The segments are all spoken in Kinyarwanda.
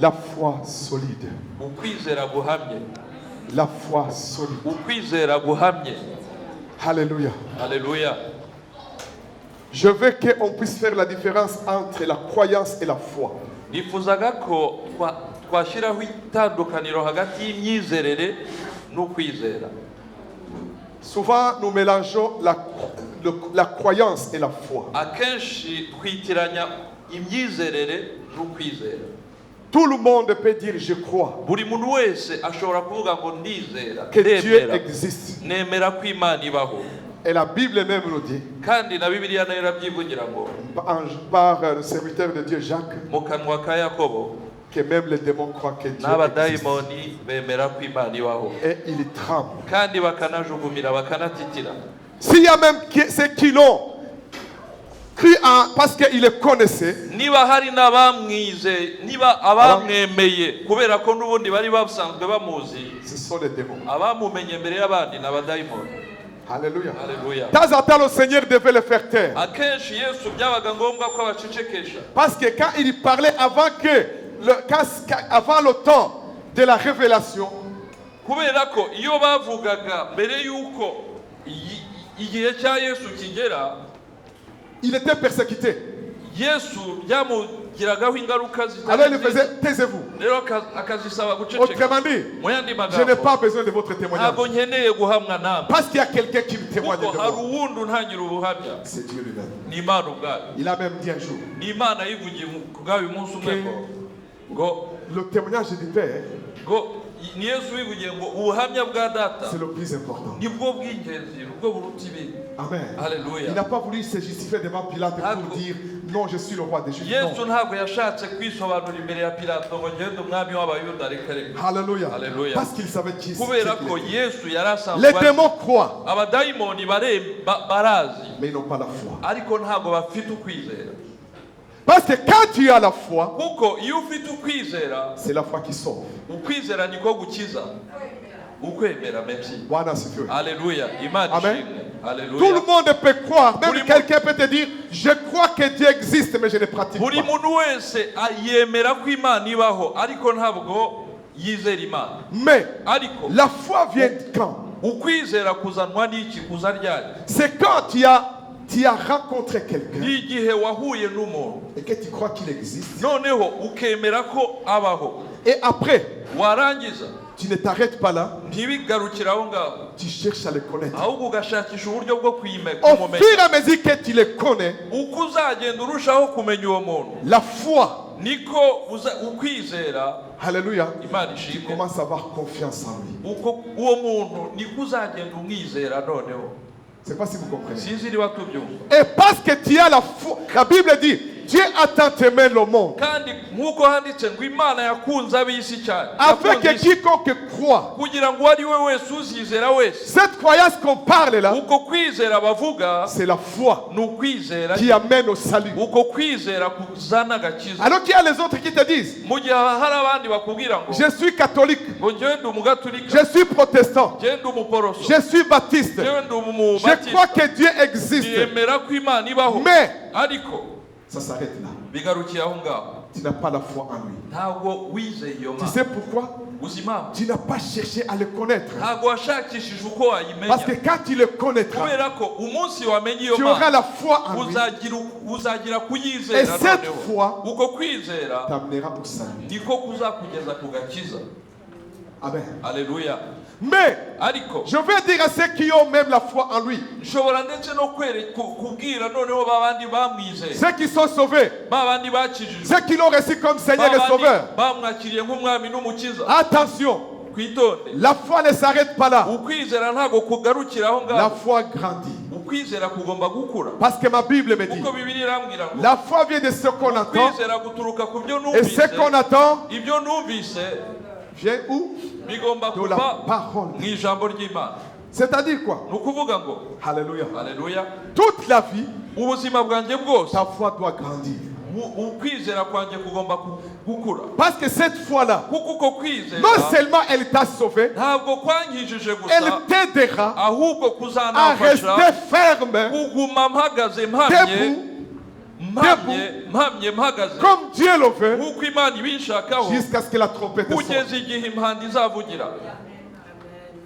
La foi solide. ukwizera guhamye, La foi solide. ukwizera guhamye. Alléluia. Haleluya. Je veux qu'on puisse faire la différence entre la croyance et la foi. Nifuzaga ko twashyiraho itandukaniro hagati y'imyizerere n'ukwizera. Souvent, nous mélangeons la croyance et la foi. Akenshi twitiranya imyizerere n'ukwizera. Tout le monde peut dire je crois Buri muntu wese ashobora kuvuga ngo ndizera, que Dieu ndemera, existe. nemera ko Imana ibaho. Et la Bible même nous dit, Kandi na Bibiliya nayo irabyivugira ngo par le serviteur de Dieu Jacques, mu kanwa ka Yakobo que même les démons croient que Dieu existe. n'abadayimoni bemera ko Imana ibaho, Et ils tremblent. kandi bakanajugumira bakanatitira. S'il y a même ceux qui l'ont cru parce qu'ils le connaissaient, Niba hari n'abamwize, niba abamwemeye kubera ko n'ubundi bari basanzwe bamuzi, ce sont les démons. abamumenye mbere y'abandi n'abadayimoni. Alléluia. Haleluya. De temps en temps, le Seigneur devait le faire taire. Akenshi Yesu byabaga ngombwa ko abacecekesha, Parce que quand il parlait avant avant le temps de la révélation, kubera ko iyo bavugaga mbere y'uko igihe cya Yesu kigera, il était persécuté. Yesu byamugiragaho ingaruka Alors il zitari faisait, taisez-vous. rero akazisaba guceceka. Autrement dit, Mu yandi je n'ai magambo, pas besoin de votre témoignage. ntabwo nkeneye guhamwa namwe, Parce qu'il y a quelqu'un qui me témoigne de kuko hari moi. uwundi untangira ubuhamya. C'est Dieu lui-même. Ni Imana ubwayo. Il a même dit un jour Ni Imana yivugiye ubwayo umunsi umwe ngo le témoignage du Père, ni Yesu wivugiye ngo ubuhamya bwa data c'est le plus important. nibwo bw'ingenzi, ubwo buruta ibindi. Amen. Haleluya. Il n'a pas voulu se justifier devant Pilate pour dire non, je suis le roi des Juifs. Yesu Non. ntabwo yashatse kwisobanura imbere ya Pilato ngo ngende umwami w'abayuda, reka reka. Alléluia. Alléluia. Parce qu'il savait qui Kubera ko c'était. Yesu yari asanzwe Les démons croient, abadayimoni barazi, mais ils n'ont pas la foi. ariko ntabwo bafite ukwizera. Parce que quand tu as la foi, Kuko iyo ufite ukwizera, c'est la foi qui sauve. ukwizera niko gukiza. Ukwemera, merci. Bwana asifiwe. Haleluya. Imana Amen. ishimwe. Tout Haleluya. le monde peut croire. Même Tout le quelqu'un peut te dire, je crois que Dieu existe, mais je ne pratique Buri pas. muntu wese yemera ko Imana ibaho, ariko ntabwo yizera Imana. Mais Ariko la foi vient quand? ukwizera kuzanwa n'iki? Kuza ryari? C'est quand tu as rencontré quelqu'un Ni igihe wahuye n'umuntu et que tu crois qu'il existe. noneho ukemera ko abaho, Et après, warangiza tu ne t'arrêtes pas là, ntibigarukire aho ngaho, tu cherches à le connaître. ahubwo ugashakisha uburyo bwo Au kumumenya. fur et à mesure que tu le connais, Uko uzagenda urushaho kumenya uwo muntu, la foi, niko ukwizera, alléluia, Imana tu ishimwe, commences à avoir confiance en lui. uko uwo muntu niko uzagenda umwizera noneho. Je ne sais pas si vous comprenez. Sinzi niba tubyumva. Et parce que tu as la foi, la Bible dit, Dieu a tant aimé le monde, Kandi nk'uko handitse ngo Imana yakunze ab'isi cyane, afin que yakunze isi, quiconque croit, kugira ngo uwo ari we wese uzizera wese. cette croyance qu'on parle là, Uko kwizera bavuga c'est la foi ni ukwizera, qui amène au salut. uko kwizera kuzana agakiza. Alors qu'il y a les autres qui te disent, Mu gihe hari abandi bakubwira ngo je suis catholique, ngo njyewe ndi umugatulika, je suis protestant, njyewe ndi umuporoso, je suis baptiste, njyewe ndi je crois umubatista, que Dieu existe. yemera ko Imana ibaho, Mais ariko ça s'arrête là. bigarukiye aho ngaho, Tu n'as pas la foi en lui. ntabwo wizeye iyo Tu Mana. sais pourquoi? Uzi impamvu? Tu n'as pas cherché à le connaître. Ntabwo washakishije uko Parce que wayimenya, quand tu le connaîtras, kubera ko umunsi wamenye iyo tu auras Mana la foi en lui. uzagira Et kuyizera cette noneho. foi Uko kwizera t'amènera au salut. niko kuzakugeza ku gakiza. Amen. Haleluya. Mais Ariko je veux dire à ceux qui ont même la foi en lui, nshobora ndetse no kubwira noneho babandi bamwizeye, ceux qui sont sauvés, babandi bakijijwe, ceux qui l'ont reçu comme Seigneur et babandi Sauveur, bamwakiriye nk'umwami n'umukiza. attention, Kwitonde, la foi ne s'arrête pas là. ukwizera ntabwo kugarukira aho La ngaho. foi grandit. Ukwizera kugomba gukura, Parce que ma Bible me dit, kuko Bibiliya irambwira ngo la foi vient de ce qu'on entend, kwizera guturuka ku byo et ce numvise, qu'on attend ibyo numvise vient où? bigomba De la kuva parole. mu ijambo ry'Imana. C'est-à-dire quoi? Ni ukuvuga ngo Alléluia. haleluya, Toute la vie, ubuzima bwanjye bwose ta foi doit grandir. ukwizera kwanjye kugomba gukura, Parce que cette foi-là, kuko uko kwizera non seulement elle t'a sauvé, ntabwo kwankijije elle gusa, t'aidera ahubwo à kuzanafasha rester ferme, kuguma mpagaze mpamye, debout, mpamye mpagaze comme Dieu le veut, nk'uko Imana ibishakaho jusqu'à ce que la trompette sonne. kugeza igihe impanda izavugira.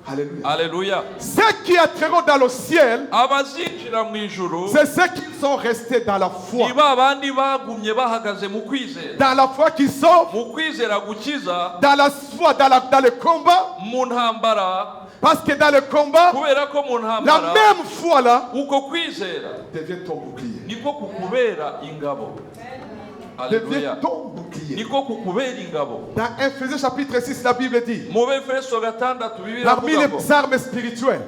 Alléluia. Alléluia. Ceux qui entreront dans le ciel, abazinjira mu ijuru c'est ceux qui sont restés dans la foi. ni ba bandi bagumye bahagaze mu kwizera, Dans la foi qui sauve, mu kwizera gukiza, dans la foi, dans le combat. mu ntambara, Parce que dans le combat, kubera ko mu la ntambara même foi là uko kwizera devient ton bouclier. niko kukubera ingabo. Alléluia. Devient ton bouclier. Niko kukubera ingabo. Dans Ephésiens chapitre 6, la Bible dit, mu Befeso 6 Bibiliya parmi iravuga ngo les armes spirituelles,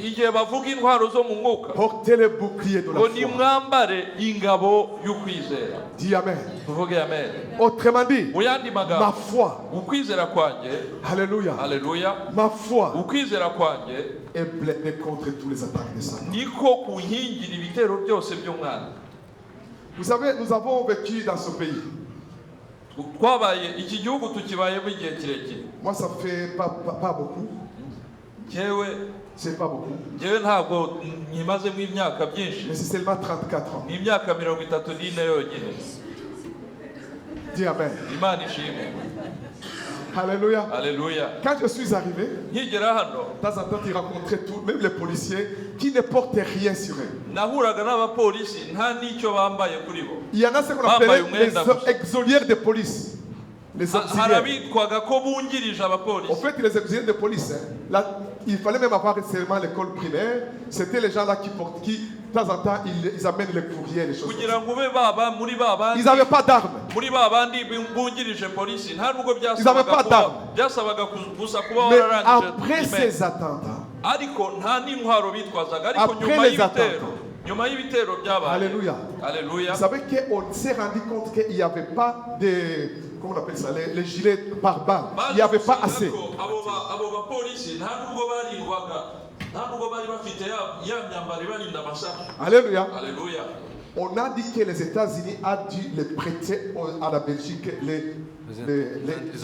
igihe bavuga intwaro zo mu mwuka portez le bouclier de la ngo foi. nimwambare ingabo y'ukwizera. Dis Amen. Tuvuge amen. Autrement dit, Mu yandi ma magambo, foi, ukwizera kwanjye, alléluia, haleluya, ma foi ukwizera kwanjye est blindée contre tous les attaques de Satan. niko kunkingira ibitero byose by'umwana. Vous savez, nous avons vécu dans ce pays. Twabaye iki gihugu tukibayemo igihe kirekire. Moi, ça fait pas beaucoup. Njyewe C'est pas beaucoup. ntabwo nkimazemo imyaka myinshi, Mais c'est seulement 34 ans. ni imyaka 34 yonyine. Dis Amen. Imana ishimwe. Alléluia. Haleluya. Quand je suis arrivé, Nkigera hano de temps en temps, tu rencontrais tout, même les policiers qui ne portaient rien sur eux. nahuraga n'abapolisi nta n'icyo bambaye kuri bo. Il y en a ce qu'on Bambaye appelait umwenda gusa. les auxiliaires de police. Les Hari auxiliaires. abitwaga ko bungirije En abapolisi. fait, les auxiliaires de police, hein, là, il fallait même avoir seulement l'école primaire. C'était les gens là qui, de temps en temps, ils amènent les courriers, les choses comme kugira ça. ngo ube baba muri ba bandi Ils n'avaient pas d'armes. muri ba bandi bungirije polisi nta nubwo Ils avaient pas d'armes. byasabaga gusa kuba Mais wararangije après primaire. ces attentats, ariko nta n'intwaro bitwazaga, ariko Après nyuma les y'ibitero attentats. nyuma y'ibitero byabaye. Alléluia. Alléluia. Vous savez qu'on s'est rendu compte qu'il n'y avait pas de, comment on appelle ça, les gilets pare-balles. Il n'y avait pas assez. abo bapolisi nta nubwo barindwaga, nta nubwo bari bafite ya myambaro ibarinda amasaha. Alléluia. Alléluia. On a dit que les États-Unis ont dû les prêter à la Belgique les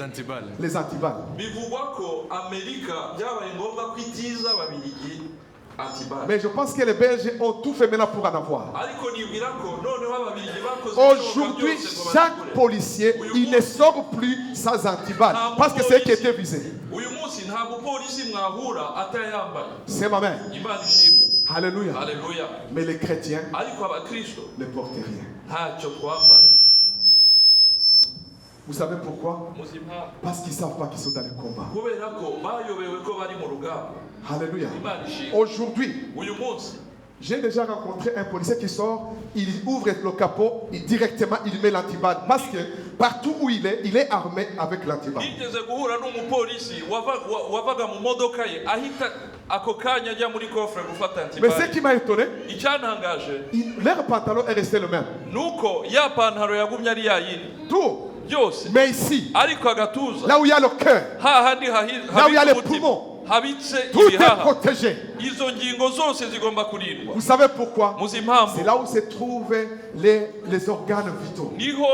antiballes. les antiballes. Bivugwa ko Amerika byabaye ngombwa ko itiza ababiligi antibale. Mais je pense que les Belges ont tout fait maintenant pour en avoir. Ariko nibwira ko noneho ababiligi bakoze ibishoboka Aujourd'hui, byose ngo chaque babikore. policier, il ne sort plus sans antiballe. Parce que c'est eux qui étaient visés. Uyu munsi nta mupolisi mwahura atayambaye. C'est ma mère. Imana ishimwe. Alléluia. Haleluya. Mais les chrétiens Ariko abakristo ne portent rien. ntacyo twambara. Vous savez pourquoi? Muzima Parce qu'ils ne savent pas qu'ils sont dans le combat. kubera ko bayobewe ko bari mu rugamba. Alléluia. Imana ishimwe. Aujourd'hui, Uyu munsi j'ai déjà rencontré un policier qui sort, il ouvre le capot et directement il met l'antiballe. Parce que partout où il est armé avec l'antiballe. nigeze guhura n'umupolisi wavaga mu modoka ye ahita ako kanya ajya muri kofre gufata Mais ce antibale. qui m'a étonné, Icyantangaje leur pantalon est resté le même. nuko ya pantaro yagumye ari yayindi Tout. byose, Mais ici, ariko agatuza là où il y a le cœur, hahandi là où il y a les habitse umutima, poumons, habitse tout est ibihaha, protégé. izo ngingo zose zigomba kurindwa. Vous savez pourquoi? Muzi impamvu? C'est là où se trouvent les organes vitaux. Niho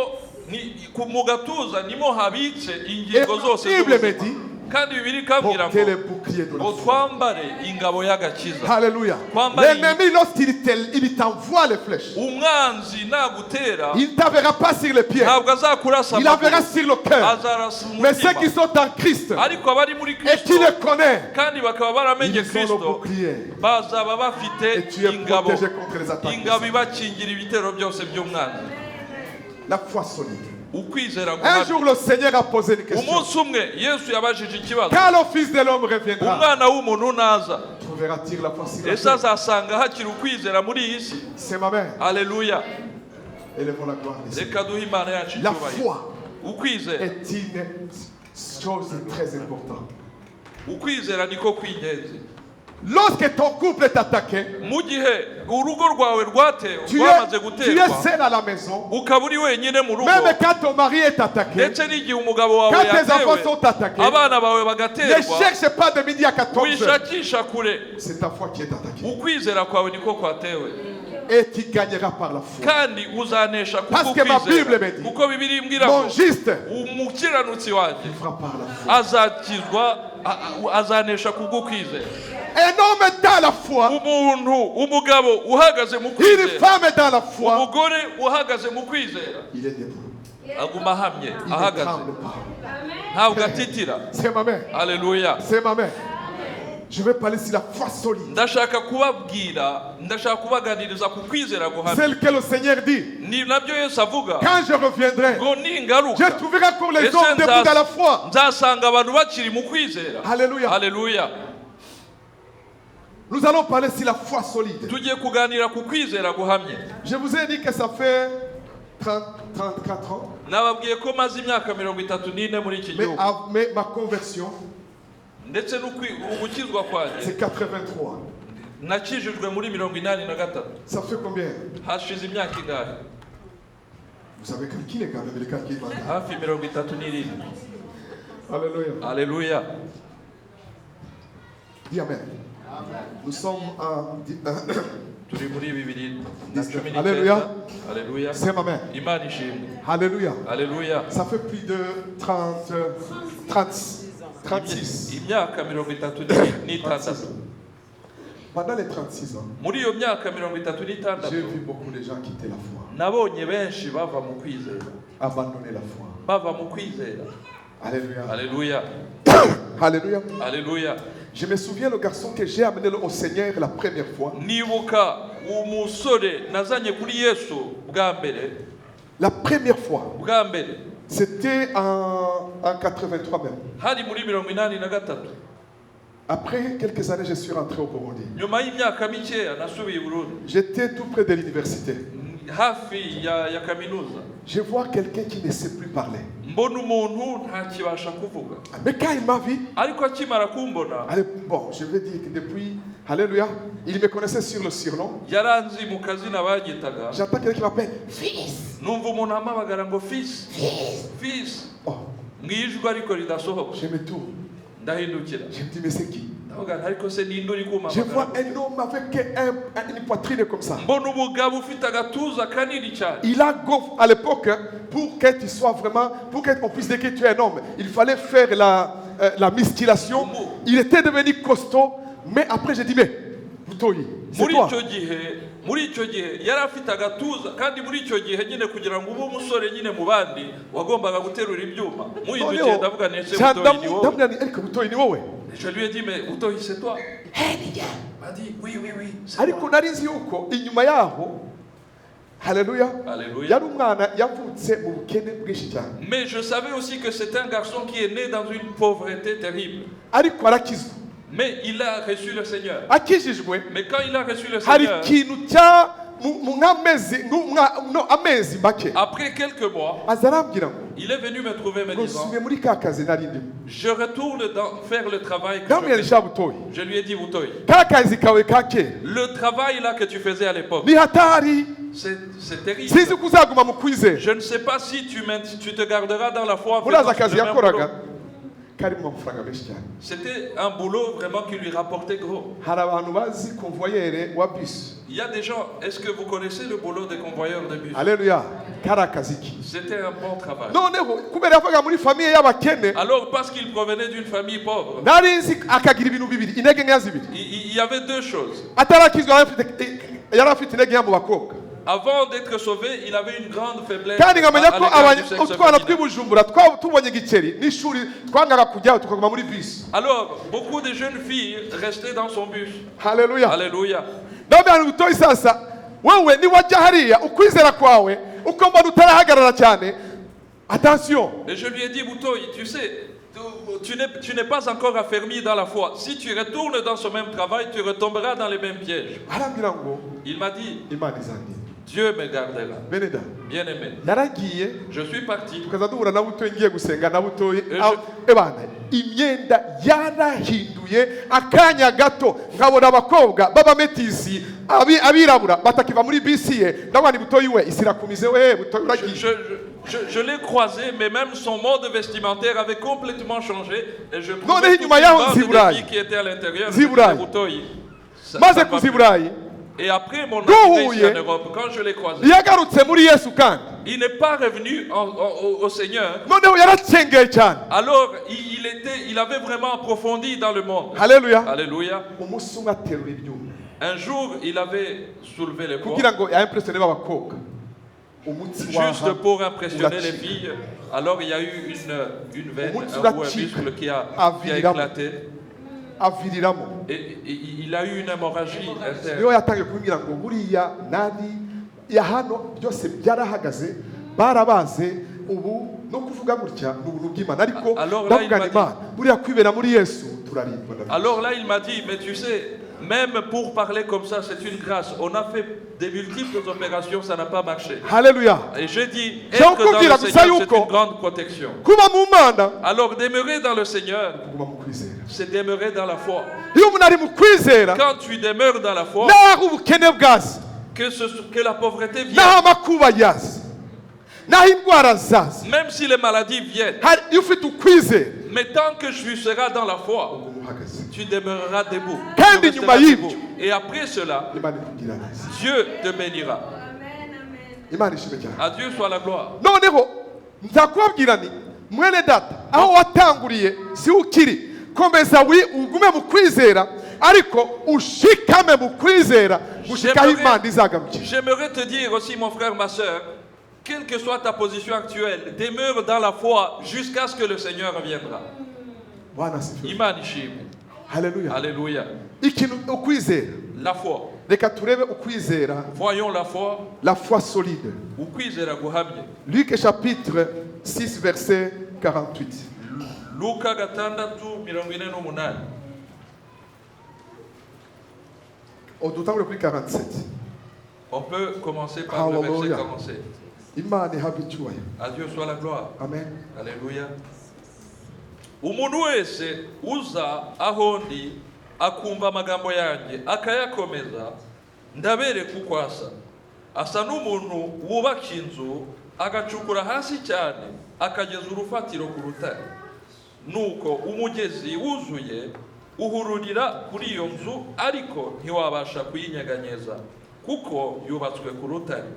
mu gatuza nimo habitse Et ingingo zose la Bible me z'ubuzima. dit, kandi bibiri ikabwira portez les ngo boucliers de la ngo foi. twambare ingabo y'agakiza. Alléluia. Kwambara L'ennemi, lorsqu'il t'envoie les flèches, Umwanzi nagutera il ne t'enverra pas sur les pieds. ntabwo azakurasa Il enverra sur le cœur. azarasa Mais ceux qui umutima. sont en Christ Ariko abari muri et Kristo qui le connaissent, kandi bakaba baramenye ils sont le Kristo bouclier. bazaba Et bafite tu es ingabo, protégé contre les attaques. ingabo ibakingira ibitero byose by'umwanzi. La foi solide. Ukwizera Un guhamye. jour, le Seigneur a posé une question. Umunsi umwe Yesu yabajije ikibazo, Quand le Fils de l'homme reviendra, umwana w'umuntu naza trouvera-t-il la foi sur la ese terre? azasanga hakiri ukwizera muri iyi si? C'est ma mère. Haleluya. Élevons la gloire ici. Reka duhe Imana yacu La icyubahiro. foi Ukwizera, est une chose très importante. ukwizera niko kw'ingenzi. Lorsque ton couple est attaqué, Mu gihe urugo rwawe rwatewe tu rwamaze es guterwa seul à la maison, ukaba uri wenyine mu rugo, même quand ton mari est attaqué, ndetse n'igihe umugabo wawe quand tes enfants yatewe sont attaqués, abana bawe ne bagaterwa, cherche pas de midi à 14 heures. wishakisha kure. C'est ta foi qui est attaquée. Ukwizera kwawe niko kwatewe Et tu gagneras par la foi. kandi uzanesha Parce que ma Bible me dit, kuko Bibiliya imbwira Mon ngo juste umukiranutsi wanjye vivra par la foi. azakizwa azanesha kubw'ukwizera. Un homme dans la foi, umuntu umugabo uhagaze mu une kwizera femme dans la foi, umugore uhagaze mu kwizera il est debout. aguma ahamye Il ne ahagaze tremble pas. ntabwo atitira. C'est ma mère. Alléluia. C'est ma mère. Je vais parler sur la foi solide. ndashaka kubaganiriza ku kwizera guhamye. Celle que le Seigneur dit. Ni nabyo Yesu avuga Quand je reviendrai, ngo ningaruka je trouverai encore les ese hommes debout dans la foi. nzasanga abantu bakiri mu kwizera. Alléluia. Alléluia. Nous allons parler sur la foi solide. tugiye kuganira ku kwizera guhamye. Je vous ai dit que ça fait 34 ans. nababwiye ko maze imyaka 34 muri iki gihugu Mais ma conversion, ndetse ugukizwa kwanjye c'est 83. nakijijwe muri 83. Ça fait combien? hashize imyaka ingahe? Vous savez calculer quand même les calculs. hafi 37. Alléluia. Alléluia. Dis Amen. Nous sommes en... turi muri 2019. Alléluia. Alléluia. C'est ma mère. Imana ishimwe. Alléluia. Alléluia. Ça fait plus de 36. imyaka 36. Pendant les 36 ans, muri iyo myaka 36 j'ai vu beaucoup de gens quitter la foi, nabonye benshi bava mu kwizera, abandonner la foi. bava mu kwizera. Alléluia. Alléluia. Alléluia. Alléluia. Je me souviens le garçon que j'ai amené au Seigneur la première fois. nibuka umusore nazanye kuri Yesu bwa mbere. La première fois, bwa mbere c'était en 83 même. hari muri 83. Après quelques années, je suis rentré au Burundi. nyuma y'imyaka mikeya nasubiye i Burundi, J'étais tout près de l'université. hafi ya kaminuza. Je vois quelqu'un qui ne sait plus parler. mbona umuntu ntakibasha kuvuga, Mais quand il m'a vu, ariko akimara kumbona bon, je vais dire que depuis, alléluia, il me connaissait sur le surnom. yaranzi mu kazina bagitaga. J'entends quelqu'un qui m'appelle Fils. numva umuntu amabagara ngo fils fils Oh, mwijwi ariko ridasohoka. je me tourne. ndahindukira Je me dis, mais c'est qui? ndavuga nti ariko se ninde uri Je vois kumamagara. un homme avec une poitrine comme ça. mbona umugabo ufite agatuza kanini cyane. Il a gonflé à l'époque, pour que tu sois vraiment, pour qu'on puisse dire que tu es un homme, il fallait faire la musculation. Il était devenu costaud, mais après j'ai dit, mais, Boutoyi, c'est muri toi. icyo gihe yari afite agatuza, kandi muri icyo gihe nyine kugira ngo ube umusore nyine mu bandi wagombaga guterura ibyuma. muhindukiye ndavuga nese Butoyi ni wowe. Boutoyi ni wowe. Je lui ai dit mais Butoyi c'est toi. m'a dit oui c'est Ariko moi. nari nzi yuko inyuma yaho, haleluya, Alléluia. yari umwana yavutse mu bukene bwinshi cyane. Mais je savais aussi que c'est un garçon qui est né dans une pauvreté terrible. Ariko arakizwa. Mais il a reçu le Seigneur. Akijijwe, Mais quand il a reçu le hari Seigneur, ikintu cya mu amezi make après quelques mois, aza arambwira ngo il est venu me trouver me ngo disant, nsubiye muri ka kazi nari ndimo. je retourne faire le travail que Ndamubwira je ni faisais. sha Butoyi, Je lui ai dit, Butoyi, ka kazi kawe ka kera le travail là que tu faisais à l'époque, ni hatari, c'est terrible. sinzi ko uzaguma mu kwizera. Je ne sais pas si tu te garderas dans la foi. en Muraza faisant akazi le même yakoraga boulot. karimo amafaranga menshi cyane. C'était un boulot vraiment qui lui rapportait gros. Hari abantu bazi convoyeur wa bus. Il y a des gens, est-ce que vous connaissez le boulot des convoyeurs de bus? Haleluya, kari akazi ki. C'était un bon travail. Noneho kubera yavaga muri famiye y'abakene, Alors, parce qu'il provenait d'une famille pauvre, nari nzi akagira ibintu bibiri, intege nkeya zibiri. il y avait deux choses. Atarakizwa yari afite intege nkeya mu bakobwa. Avant d'être sauvé, il avait une grande faiblesse Kandi nkamenya ko l'égard du sexe utwana féminin. tw'ibujumbura tubonye igiceri n'ishuri twangaga kujyaho tukaguma muri bisi. Alors, beaucoup de jeunes filles restaient dans son bus. Haleluya. Alléluia. Ndabwira Butoyi sasa, wewe niwajya hariya ukwizera kwawe uko mbona utarahagarara cyane, attention. Et je lui ai dit, Butoyi, tu sais, tu n'es pas encore affermi dans la foi. Si tu retournes dans ce même travail, tu retomberas dans les mêmes pièges. Arambwira ngo Il m'a dit, Imana izanjye. Dieu me gardera. Beneda. Bien-aimé, Naragiye je suis parti. tukaza duhura na Butoyi ngiye gusenga na Butoyi. Je- Ebana, imyenda yarahinduye akanya gato nkabona abakobwa b'abametisi abirabura batakiva muri bisi ye. Ndabona Butoyi we isirakumize we Butoyi uragiye. Je l'ai croisé, mais même son mode vestimentaire avait complètement changé. Et je Noneho trouvais toute une inyuma yaho bande nzi de Burayi. filles qui étaient à l'intérieur. Nzi Burayi. Butoyi, ça Maze va kuza i plus. Burayi Et après mon arrivée ici en duhuye Europe, quand je l'ai croisé, yagarutse muri Yesu kandi il n'est pas revenu au Seigneur. noneho yaracengeye cyane. Alors, il avait vraiment approfondi dans le monde. Haleluya. Alléluia. Umunsi umwe aterura ibyuma Un jour, il avait soulevé les poids, kugira ngo yaimpressione b'abakobwa. Umutsi juste waha pour impressionner les uracika. filles. Alors, il y a eu une veine, Umutsi un bout, un uracika. muscle qui a Aviriramo. éclaté. aviriramo. Et il a eu une hémorragie interne. Niyo yatangiye kumbwira ngo buriya nari ya hano byose byarahagaze barabaze ubu no kuvuga gutya ni ubuntu bw'Imana ariko Alors là, il ndavuga m'a Imana buriya kwibera muri Yesu turarindwa. Alors là, il m'a dit, mais tu sais, même pour parler comme ça, c'est une grâce. On a fait des multiples opérations, ça n'a pas marché. Haleluya. Et je dis, Je être vous dans dis le la Seigneur, Messiah c'est une grande protection. kuba mu Mana Alors demeurer dans le Seigneur, kuguma mu kwizera. c'est demeurer dans la foi. Iyo umuntu ari mu kwizera Quand tu demeures dans la foi, naho ubukene bwaza que la pauvreté vienne, naho amakuba yaza naho indwara zaza même si les maladies viennent, iyo ufite ukwizera mais tant que tu seras dans la foi, uguma uhagaze. tu demeureras debout. Kandi Tu resteras nyuma y'ibyo, debout. Et après cela, Imana ikugira neza. Dieu te bénira. Imana ishimwe cyane. À Dieu soit la gloire. Noneho nzakubabwira ni mwene data aho watanguriye si ukiri komeza ugume mu kwizera ariko ushikame mu kwizera gushikaho Imana izagamukira. J'aimerais te dire aussi, mon frère, ma soeur, quelle que soit ta position actuelle, demeure dans la foi jusqu'à ce que le Seigneur reviendra. Bwana asifiwe. Imana ishimwe. Haleluya. Alléluia. Ikintu ukwizera. La foi. Reka turebe ukwizera, Voyons la foi. la foi solide. Ukwizera guhamye. Luc chapitre 6 verset 48. Luka gatandatu mirongo ine n'umunani. Dutangure kuri 47. On peut commencer par le verset Hallelujah. 47. Imana ihabwe icyubahiro. À Dieu soit la gloire. Amen. Alléluia. Umuntu wese uza aho ndi akumva amagambo yanjye akayakomeza ndabereka uko asa n'umuntu wubaka inzu agacukura hasi cyane akageza urufatiro ku rutare, nuko umugezi wuzuye uhururira kuri iyo nzu ariko ntiwabasha kuyinyeganyeza kuko yubatswe ku rutare.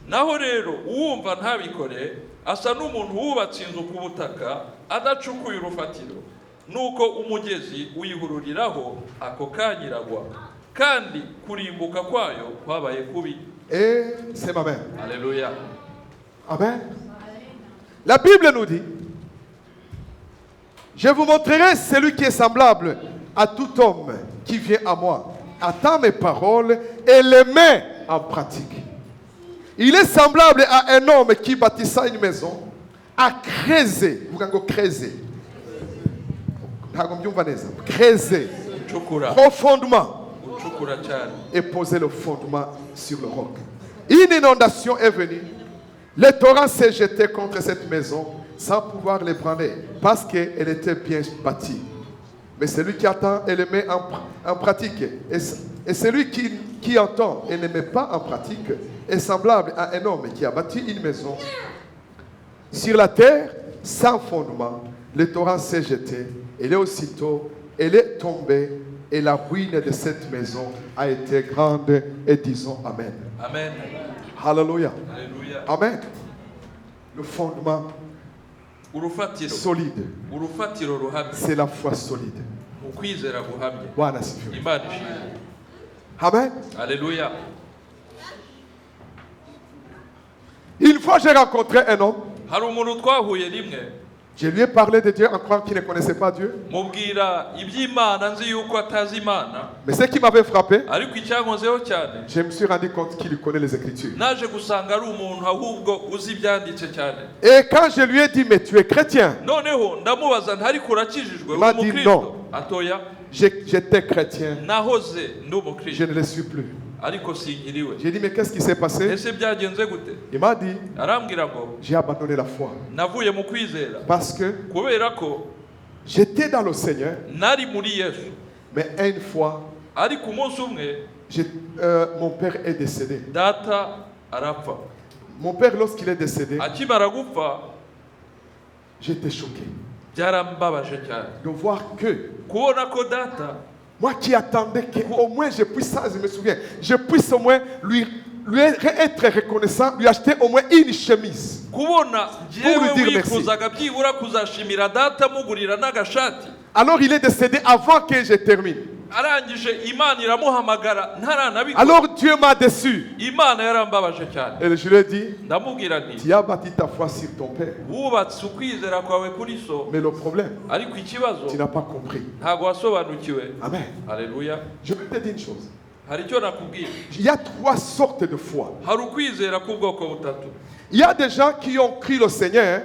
Naho rero uwumva ntabikore asa n'umuntu wubatse inzu ku butaka adacukuye urufatiro, nuko umugezi uyihururiraho ako kanyiragwa kandi kurimbuka kwayo kwabaye kubi. C'est Amen. Alléluia. Amen. La Bible nous dit, je vous montrerai celui qui est semblable à tout homme qui vient à moi, attend mes paroles et les met en pratique. Il est semblable à un homme qui bâtissa une maison, a creuser, vous pouvez creuser, creuser profondément et poser le fondement sur le roc. Une inondation est venue, le torrent s'est jeté contre cette maison sans pouvoir l'ébranler parce qu'elle était bien bâtie. Mais celui qui attend et le met en pratique, et celui qui entend et ne met pas en pratique, est semblable à un homme qui a bâti une maison sur la terre sans fondement. Le torrent s'est jeté, et aussitôt, elle est tombée, et la ruine de cette maison a été grande. Et disons Amen. Amen. Alléluia. Alléluia. Amen. Le fondement solide, c'est la foi solide. Bwana asifiwe. Amen. Alléluia. Une fois, j'ai rencontré un homme. Hari umuntu twahuye rimwe, Je lui ai parlé de Dieu en croyant qu'il ne connaissait pas Dieu. mubwira iby'Imana nzi yuko atazi Imana, Mais ce qui m'avait frappé, ariko icyankozeho cyane je me suis rendu compte qu'il connaît les Écritures. naje gusanga ari umuntu ahubwo uzi ibyanditse cyane. Et quand je lui ai dit, mais tu es chrétien, Noneho ndamubaza nti ariko urakijijwe uri m'a dit umukristo? non. Atoya, j'étais chrétien, nahoze ndi je umukristo ne le suis plus. ariko sinkiriwe. J'ai dit, mais qu'est-ce qui s'est passé? Ese byagenze gute? Il m'a dit, Arambwira ngo j'ai abandonné la foi. navuye mu kwizera Parce que kubera ko j'étais dans le Seigneur, nari muri Yesu, mais une fois, ariko umunsi umwe mon père est décédé. data arapfa. Mon père, lorsqu'il est décédé, Akimara gupfa j'étais choqué byarambabaje cyane de voir que kubona ko data Moi qui attendais qu'au moins je puisse, ça je me souviens, je puisse au moins lui être reconnaissant, lui acheter au moins une chemise. kubona Pour lui dire jewe merci. wifuzaga byibura kuzashimira data mugurira n'agashati. Alors il est décédé avant que je termine. arangije Imana iramuhamagara ntaranabikora. Alors Dieu m'a déçu. Imana yarambabaje cyane. Et je lui ai dit, ndamubwira nti tu as bâti ta foi sur ton père. wubatse ukwizera kwawe kuri so, Mais le problème, ariko ikibazo tu n'as pas compris. ntabwo wasobanukiwe. Amen. Haleluya. Je vais te dire une chose. hari icyo nakubwira. Il y a 3 sortes de foi. hari ukwizera k'ubwoko butatu. Il y a des gens qui ont cru le Seigneur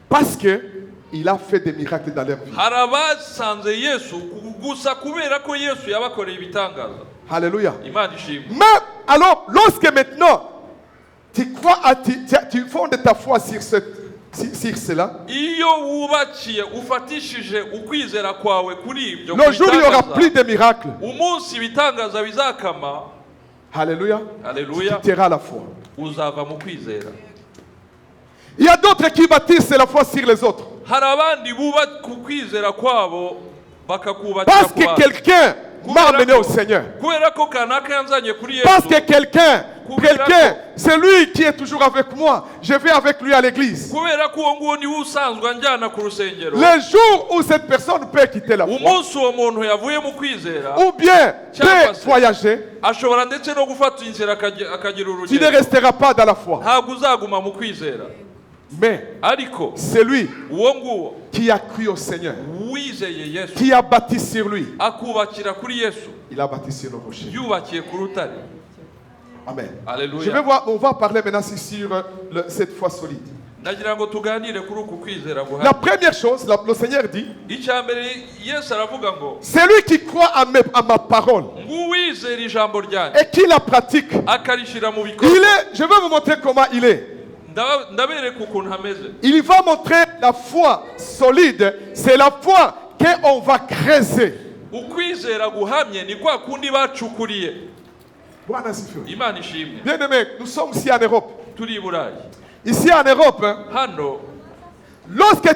parce qu'il a fait des miracles dans leur vie. hari abasanze Yesu gusa kubera ko Yesu yabakoreye ibitangaza. Alléluia. Imana ishimwe. Mais alors, lorsque maintenant tu crois tu fondes ta foi sur cela, iyo wubakiye ufatishije ukwizera kwawe kuri ibyo le jour il n'y aura plus de miracles. umunsi ibitangaza bizakama. Alléluia. Haleluya. Tu auras la foi. uzava mu kwizera. Il y a d'autres qui bâtissent la foi sur les autres. hari abandi bubaka ukwizera kwabo bakakubakira Parce que quelqu'un m'a amené au Seigneur. kubera ko kanaka yanzanye kuri Parce Yesu. que quelqu'un, c'est lui qui est toujours avec moi. Je vais avec lui à l'église. kubera ko uwo nguwo niwe usanzwe anjyana ku rusengero. Le jour où cette personne peut quitter la foi, umunsi uwo muntu yavuye mu kwizera ou bien peut voyager, ashobora ndetse no gufata inzira akagira tu ne urugendo, resteras pas dans la foi. ntabwo uzaguma mu kwizera. Mais ariko c'est lui uwo nguwo qui a cru au Seigneur, wizeye Yesu qui a bâti sur lui. akubakira kuri Yesu, Il a bâti sur le rocher. yubakiye ku rutare. Amen. Alléluia. Je vais voir, on va parler maintenant sur cette foi solide. ndagira ngo tuganire kuri uku kwizera La guhamye. première chose, le Seigneur dit, icya mbere Yesu aravuga ngo celui qui croit à ma parole ng'uwizera ijambo ryanjye et qui la pratique, akarishyira mu il bikorwa. est, je vais vous montrer comment il est. ndabereka ukuntu hameze. Il va montrer la foi solide, c'est la foi qu'on va creuser. ukwizera guhamye ni kwa kundi bacukuriye. Bwana asifiwe. Imana ishimwe. Bien aimé, nous sommes ici en Europe. turi i Burayi. Ici en Europe, hein, hano lorsque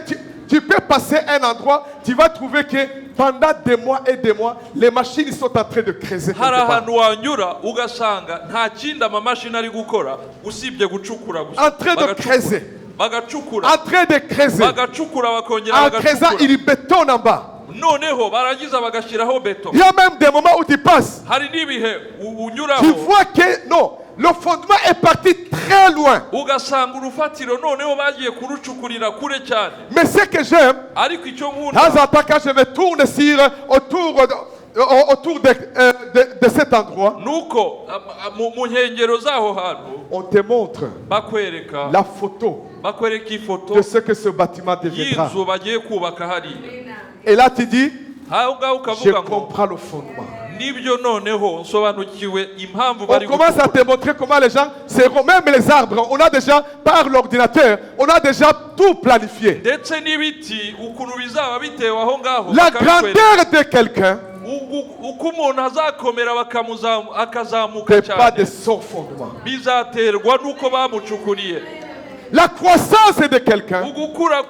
tu peux passer un endroit, tu vas trouver que pendant des mois et des mois, les machines sont en train de creuser. hari ahantu wanyura ugasanga nta kindi amamashini ari gukora usibye gucukura gusa. En train de creuser. bagacukura En train de creuser. bagacukura bakongera En creusant, bagacukura. il bétonne en bas. noneho barangiza bagashyiraho beto. Il y a même des moments où tu passes. hari n'ibihe Tu unyuraho vois que non, le fondement est parti très loin. ugasanga urufatiro noneho bagiye kurucukurira kure cyane. Mais ce que j'aime, ariko icyo de nkunda temps en temps, quand je me tourne autour de cet endroit, nuko mu nkengero z'aho hantu on te montre bakwereka la photo bakwereka ifoto de ce que ce bâtiment deviendra. y'inzu bagiye kubaka hariya. Et là, tu dis, aho ngaho je ukavuga ngo comprends le fondement. nibyo noneho nsobanukiwe impamvu On bari commence à te montrer comment les gens, même les arbres, on a déjà, par l'ordinateur, on a déjà tout planifié. ndetse n'ibiti ukuntu bizaba bitewe aho ngaho La bakabikwereka. grandeur de quelqu'un uko umuntu azakomera akazamuka n'est pas de cyane son fondement. bizaterwa n'uko bamucukuriye. La croissance de quelqu'un ugukura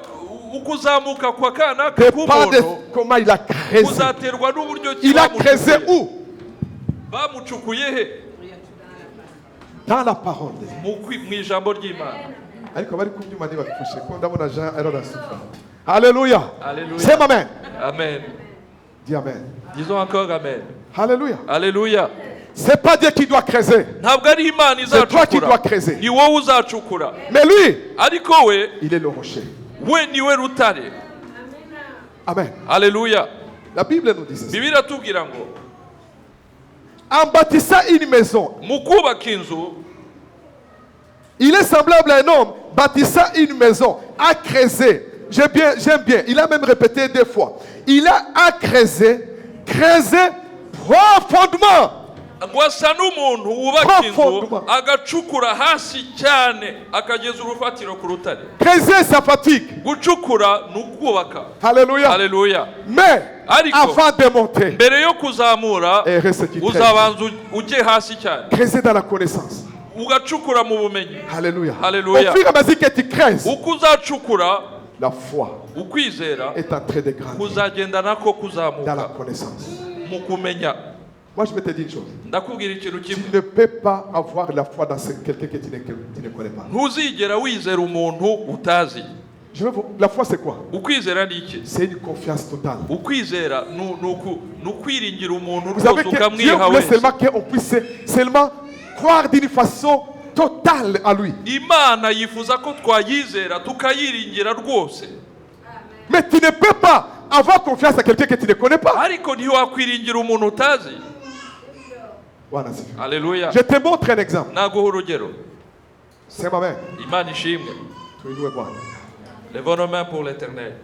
ukuzamuka kwa kana dépend de k'umuntu comment il a creusé. kuzaterwa n'uburyo ki Il a creusé bamucukuye. où? bamucukuye he? Dans la parole de Dieu. mu ijambo ry'Imana. Ariko bari kubyuma ntibabifashe ko ndabona Jean ararasuka. Alléluia. Alléluia. C'est amen. Amen. Dis amen. Disons encore amen. Alléluia. Alléluia. C'est pas Dieu qui doit creuser. ntabwo ari Imana C'est toi qui dois izacukura, creuser. ni wowe uzacukura. Mais lui, ariko we il est le rocher. niwe rutare. Amen. Alléluia. La Bible nous dit ça. Bibiliya iratubwira ngo En bâtissant une maison, mu kubaka inzu il est semblable à un homme bâtissant une maison, à creuser. J'aime bien. Il a même répété 2 fois. Il a creuser profondément. ngo asa n'umuntu wubaka inzu Profondément. agacukura hasi cyane akageza urufatiro ku rutare. Creuser, ça fatigue. gucukura ni ukubaka. Alléluia. Alléluia. Mais Ariko, avant de monter, mbere yo kuzamura et reste qui creuse. uzabanza ujye hasi cyane Creuser dans la connaissance. ugacukura mu bumenyi. Alléluia. Alléluia. Au fur et à mesure que tu creuses, uko uzacukura la foi ukwizera est en train de grandir kuzagenda nako dans la kuzamuka connaissance. mu kumenya. Moi, je vais te dire une chose. Ndakubwira ikintu Tu kimwe. ne peux pas avoir la foi dans quelqu'un que tu ne connais pas. Ntuzigera wizera umuntu utazi. La foi, c'est quoi? Ukwizera ni iki? C'est une confiance totale. Ukwizera ni ukwiringira umuntu Vous savez rwose que Dieu ukamwiha voulait wese. seulement qu'on puisse seulement croire d'une façon totale à lui. Imana yifuza ko twayizera tukayiringira rwose. Mais tu ne peux pas avoir confiance à quelqu'un que tu ne connais pas. Ariko ntiwakwiringira umuntu utazi. Voilà, c'est fait. Alléluia. Je te montre un exemple. Naguha urugero. C'est ma mère. Imana ishimwe. Lève nos mains pour l'éternel.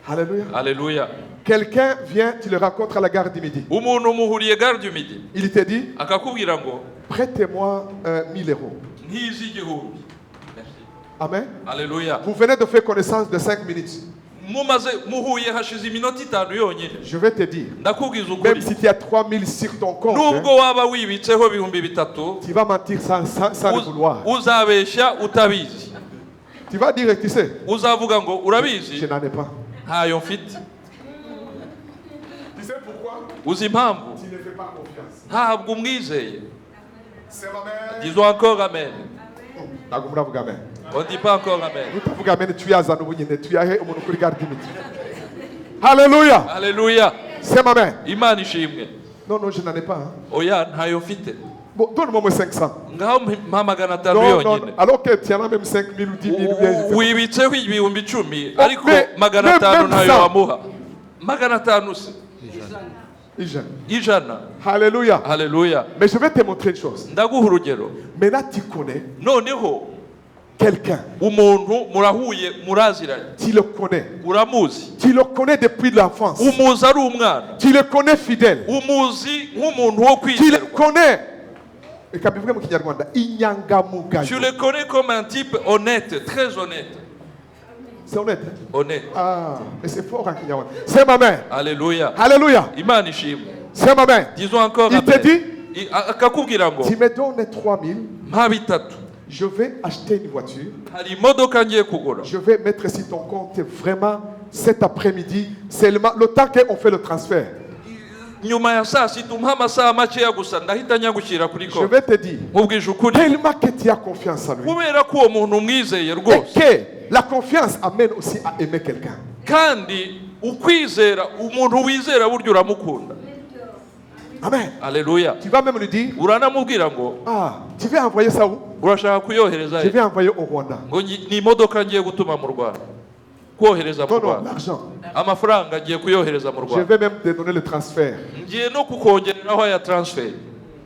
Alléluia. Alléluia. Quelqu'un vient, tu le rencontres à la gare du Midi. Umuntu muhuriye gare du Midi. Il te dit, Akakubwira ngo prêtez-moi 1000 euros. ntizi igihumbi. Merci. Amen. Alléluia. Vous venez de faire connaissance de 5 minutes. Muhuye hashize iminota 5 yonyine. Je vais te dire, Ndakubwiza même ukuri. si tu as 3000 sur ton compte, Nubwo waba wibitseho ibihumbi 3, tu vas mentir sans le vouloir. uzabeshya utabizi. Tu vas dire, tu sais, Uzavuga ngo je urabizi n'en ai pas. ntayo mfite. Tu sais pourquoi? Uzi impamvu? Tu ne fais pas confiance. Ntabwo umwizeye. C'est ma mère. Disons encore amen. Nagumura vuga amen. On dit pas encore amen. Utavuga amen, tu yazana ubunyine, tu yahe umuntu kuri gare du Midi. Alléluia. Alléluia. C'est ma mère. Imana ishimwe. Non, non, je n'en ai pas. Hein. Oya ntayo mfite. Bon, donne-moi mes 500. Ngaho mpa 500 Non, non, yonyine. alors que tu en as même 5000 ou 10 000 ou bien. Wibitseho ibihumbi 10 Oh, ariko mais 500 même ntayo ça. wamuha. 500 se. Ijana. Alléluia. Alléluia. Mais je vais te montrer une chose. Ndaguha urugero. Maintenant, tu connais Noneho quelqu'un. umuntu murahuye muraziranye. Tu le connais. Uramuzi. Tu le connais depuis l'enfance. Umuzi ari umwana. Tu le connais fidèle. Umuzi nk'umuntu wo Tu le kwizerwa. connais. Reka mbivuge mu Kinyarwanda, inyangamugayo. Tu le connais comme un type honnête, très honnête. C'est honnête. Hein? Honnête. Ah, mais c'est fort en Kinyarwanda. C'est ma mère. Alléluia. Alléluia. Imana ishimwe. C'est ma mère. Disons encore Il te amen. dit, Akakubwira ngo tu me donnes 3000, mpa 3. je vais acheter une voiture. Hari imodoka ngiye kugura. Je vais mettre sur ton compte vraiment cet après-midi, seulement le temps qu'on fait le transfert. Nyuma ya saa sita umpa amasaha makeya gusa ndahita nyagushyira kuri Je konti. vais te dire, Nkubwije ukuri tellement que tu as confiance en lui. kubera ko uwo muntu umwizeye Et rwose que la confiance amène aussi à aimer quelqu'un. kandi ukwizera umuntu wizera burya uramukunda. Amen. Alléluia. Tu vas même lui dire, Uranamubwira ngo ah, tu veux envoyer ça où? urashaka kuyohereza Je he? vais envoyer au Rwanda. Ngo ni imodoka ngiye gutuma mu Rwanda. Kohereza mu Non, non, Rwanda. l'argent. Amafaranga ngiye kuyohereza mu Je Rwanda. vais même te donner le transfert. Ngiye no kukongereraho aya transfer.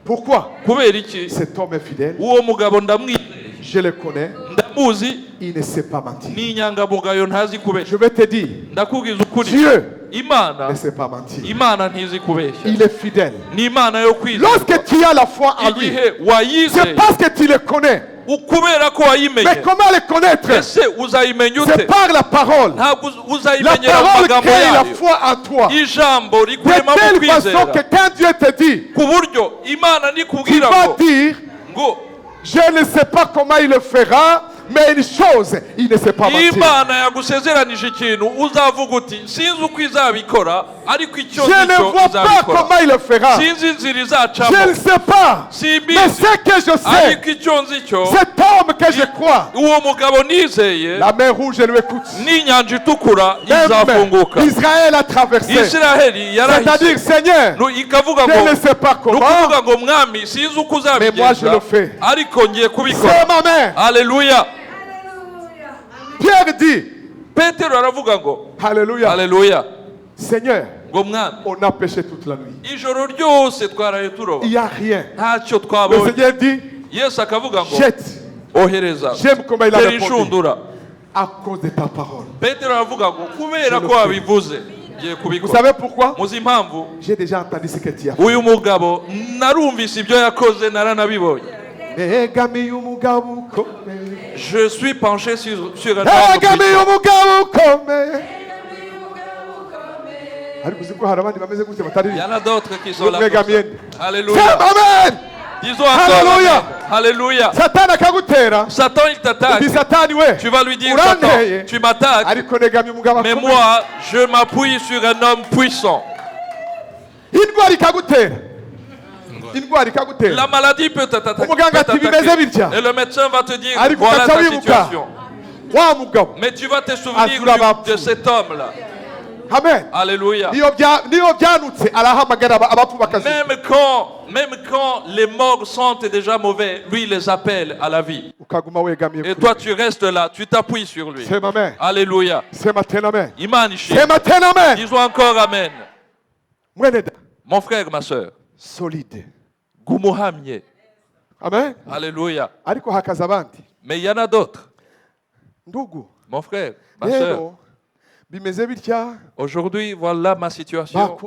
Pourquoi? Kubera iki? Cet homme est fidèle. Uwo mugabo ndamwizeye. Je le connais. Ndamuzi Il ne sait pas mentir. ni inyangamugayo ntazi kubeshya. Je vais te dire, Ndakubwiza ukuri. Dieu Imana ne sait pas mentir. Imana ntizi kubeshya. Il est fidèle. Ni Imana yo kwizera. Lorsque tu as la foi en lui, Igihe c'est wayizeye parce que tu le connais. kubera ko Mais wayimenye. comment le connaître? Ese uzayimenya C'est ute? par la parole. Ntabwo La uzayimenyera parole amagambo crée la yayo. foi en toi. Ijambo De rikurema mu telle façon kwizera. que quand Dieu te dit, Ku buryo Imana tu nikubwira vas ngo dire, ngo je ne sais pas comment il le fera, mais une chose, il ne sait pas mentir. Imana yagusezeranije ikintu uzavuga uti sinzi uko izabikora ariko icyo Je ne nicyo vois pas izabikora. comment il le fera. Sinzi inzira Je ne izacamo. sais pas. Simbizi. Mais ce que je sais, Ariko icyo nzi cyo cet homme que je crois, uwo mugabo nizeye la mer rouge, je lui écoute. n'inyanja itukura Même izafunguka. Israël a traversé. Isiraheli C'est-à-dire, yarahise Seigneur, ikavuga je ngo ne sais pas ni comment, ukuvuga ngo mwami sinzi uko mais moi je uzabigenza le fais. ariko ngiye kubikora. C'est ma mère. Haleluya. Pierre dit, Petero aravuga ngo Alléluia. haleluya Seigneur, ngo mwami on a péché toute la nuit. ijoro ryose twaraye turoba Il n'y a rien. ntacyo Le twabonye. Seigneur dit, Yesu akavuga ngo jette. ohereza J'aime comment il a tera répondu. inshundura. À cause de ta parole. Petero aravuga ngo kubera Je le ko fais. wabivuze ngiye Vous kubikora. savez pourquoi? Muzi impamvu J'ai déjà entendu ce que tu as fait. uyu mugabo narumvise ibyo yakoze naranabibonye. Egamiye umugabo ukomeye. Je suis penché sur un homme Egamiye puissant. umugabo ukomeye. Ariko uzi ko hari abandi bameze gutya batari. Il y en a d'autres qui sont là. Vous pour ça. mégamienne. Alléluia. Amen. Disons encore. Alléluia. Amen. Alléluia. Satani akagutera. Satan il t'attaque. Uti Satani we. Tu vas lui dire Uranteye. Satan, tu m'attaques. Ariko negamiye umugabo Mais akomeye. moi, je m'appuie sur un homme puissant. indwara ikagutera indwara ikagutera La maladie peut umuganga ati bimeze bitya et le médecin va te dire ariko voilà ugaca ta wibuka situation. wa mugabo. Mais tu vas te souvenir Azura abapfuye. de cet homme-là. Amen. Alléluia. niyo byanutse arahamagara abapfu bakazuka. Même quand les morts sentent déjà mauvais, lui il les appelle à la vie. ukaguma wegamiye Et kuri toi tu restes là, tu t'appuies sur lui. sema amen. Alléluia. sema tena amen. Imani shi. sema tena amen. Disons encore Amen. mwene da Mon frère, ma soeur. solide. Gumuhamye. Amen. Alléluia. ariko hakaza abandi Mais il y en a d'autres. ndugu Mon frère, ma soeur. rero bimeze bitya Aujourd'hui, voilà ma situation.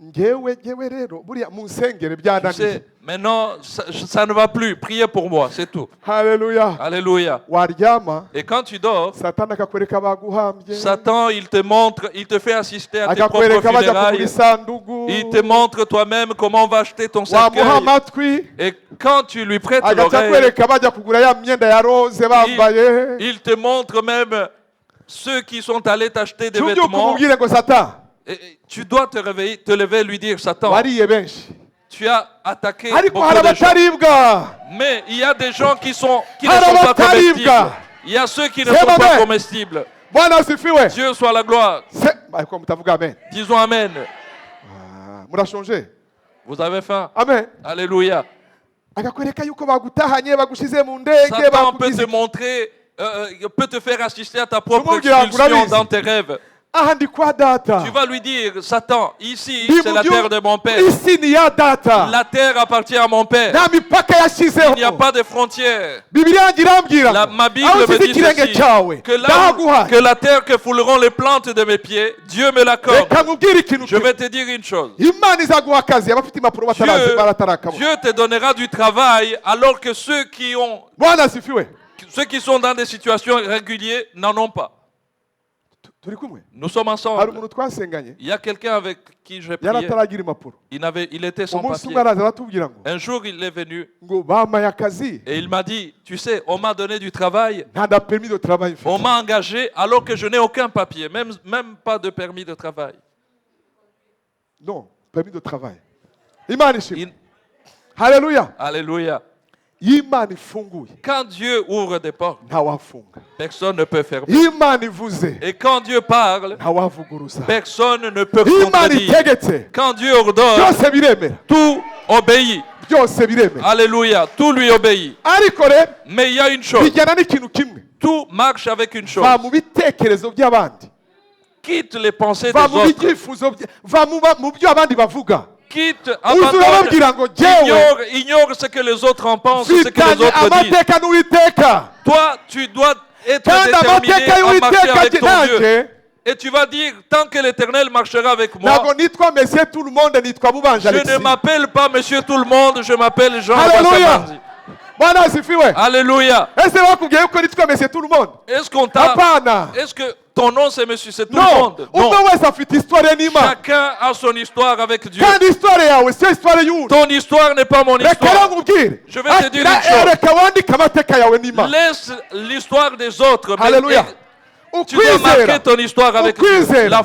ngewe rero buriya mu nsengere Tu byananiye. sais, maintenant, ça ne va plus. Priez pour moi, c'est tout. Haleluya. Alléluia. waryama Et quand tu dors, satani akakwereka baguhambye Satan, il te fait assister à tes propres akakwereka bajya kugura funérailles. isanduku Il te montre toi-même comment on va acheter ton wamuha cercueil. amatwi Et quand tu lui prêtes agaca l'oreille, akwereka bajya kugura ya myenda ya rose bambaye. il te montre même ceux qui sont allés t'acheter des tubyuka vêtements. umubwire ngo Satan Et tu dois te lever et lui dire, Satan, wariye benshi tu as attaqué ariko beaucoup hari de gens. abataribwa. Mais il y a des gens qui ne sont Hari pas comestibles. abataribwa. Il y a ceux qui ne Sema sont pas amen. comestibles. Bwana asifiwe. Dieu soit la gloire. ariko mutavuga amen. Disons Amen. murashonje. Vous avez faim? Amen. Alléluia. akakwereka yuko bagutahanye bagushize mu ndege Satan peut te bakugize. montrer, peut te faire assister à ta propre Tumubwira ngo expulsion urabizi. dans tes rêves. aha ndi kwa data. Tu vas lui dire, Satan, ici, Ndi c'est mu la gihugu- terre de mon père. isi ni ya data. La terre appartient à mon père. nta mipaka yashyizeho. Il n'y a pas de frontières. bibiliya irambwira Ma Bible aho me ushyize dit ikirenge ceci, cyawe que, ndahaguhaye. que la terre que fouleront les plantes de mes pieds, Dieu me l'accorde. reka nkubwire ikintu Je kimwe. vais te dire une chose. imana izaguha akazi abafite impapuro batarakabona. Dieu te donnera du travail alors que ceux qui sont dans des situations régulières n'en ont pas. turi kumwe. Nous sommes hari ensemble. umuntu twasenganye Il y a quelqu'un avec qui j'ai yari prié. ataragira impapuro. Il était sans umunsi papier. umwe araza aratubwira ngo Un jour, il est venu ngo bampaye akazi et il m'a dit, tu sais, on m'a donné du travail, nta na permis de travail mfite. on m'a engagé alors que je n'ai aucun papier, même pas de permis de travail. non permis de travail. imana ishimwe. Il- haleluya. Alléluia. iyo imana ifunguye Quand Dieu ouvre des portes, ntawafunga. personne ne peut fermer. iyo imana ivuze Et quand Dieu parle, ntawavuguruza. personne ne peut iyo imana contredire. itegetse Quand Dieu ordonne, byose biremera. tout obéit. byose biremera. Alléluia. Tout lui obéit. ariko rero Mais il y a une chose. bijyana n'ikintu kimwe. Tout marche avec une chose. va mu bitekerezo by'abandi. Quitte les pensées va des mu autres. byifuzo va mu byo abandi bavuga. Quitte, uza abandonne, urababwira ngo jyewe ignore ce que les autres en pensent, ce que les mfitanye autres disent. amateka n'uwiteka. Toi, tu dois être kandi déterminé amateka à marcher y'uwiteka avec ton Dieu. nanjye Et tu vas dire, tant que l'Éternel marchera avec moi, ntabwo nitwa mesiye tout le monde nitwa bubanje je ne Alexis. m'appelle pas Monsieur Tout le Monde, je m'appelle Jean Alléluia. Bassamandi. bwana asifiwe. Alléluia. ese bakubwiye yuko nitwa mesiye tout le monde. Est-ce qu'on t'a... hapana. Est-ce que ton nom c'est Monsieur, c'est tout le no monde? Non. umwe wese afite histoire n'imana. Chacun a son histoire avec Dieu. kandi histoire yawe siyo histoire y'undi. Ton histoire n'est pas mon reka histoire. nkubwire. Je vais te dire une chose. reka wandike amateka yawe n'imana. Laisse l'histoire des autres. Mais Alléluia. tu dois marquer ukwizera ton histoire avec Dieu. ukwizera La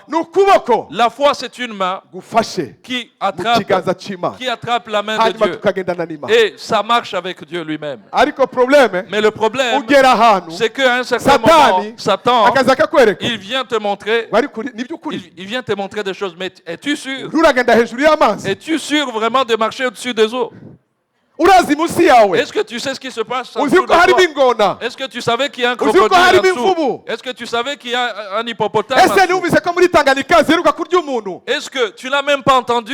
ni ukuboko foi, c'est une main gufashe qui mu kiganza cy'imana attrape la main de hanyuma Dieu. tukagendana n'imana. Et ça marche avec Dieu lui-même. ariko probleme Mais le problème, ugera ahantu c'est qu'à un certain moment, satani Satan, akaza akakwereka il vient te montrer, ni by'ukuri. il vient te montrer des choses. Mais es-tu sûr? nturagenda hejuru y'amazi. Es-tu sûr vraiment de marcher au-dessus des eaux? urazi munsi yawe. Est-ce que tu sais ce qui se passe en uzi dessous ko de harimo toi? ingona. Est-ce que tu savais qu'il y a un Uzi ko crocodile harimo là-dessous? imvubu. Est-ce que tu savais qu'il y a un hippopotame ese là-dessous? numvise ko muri Tanganyika ziheruka kurya umuntu. Est-ce que tu n'as même pas entendu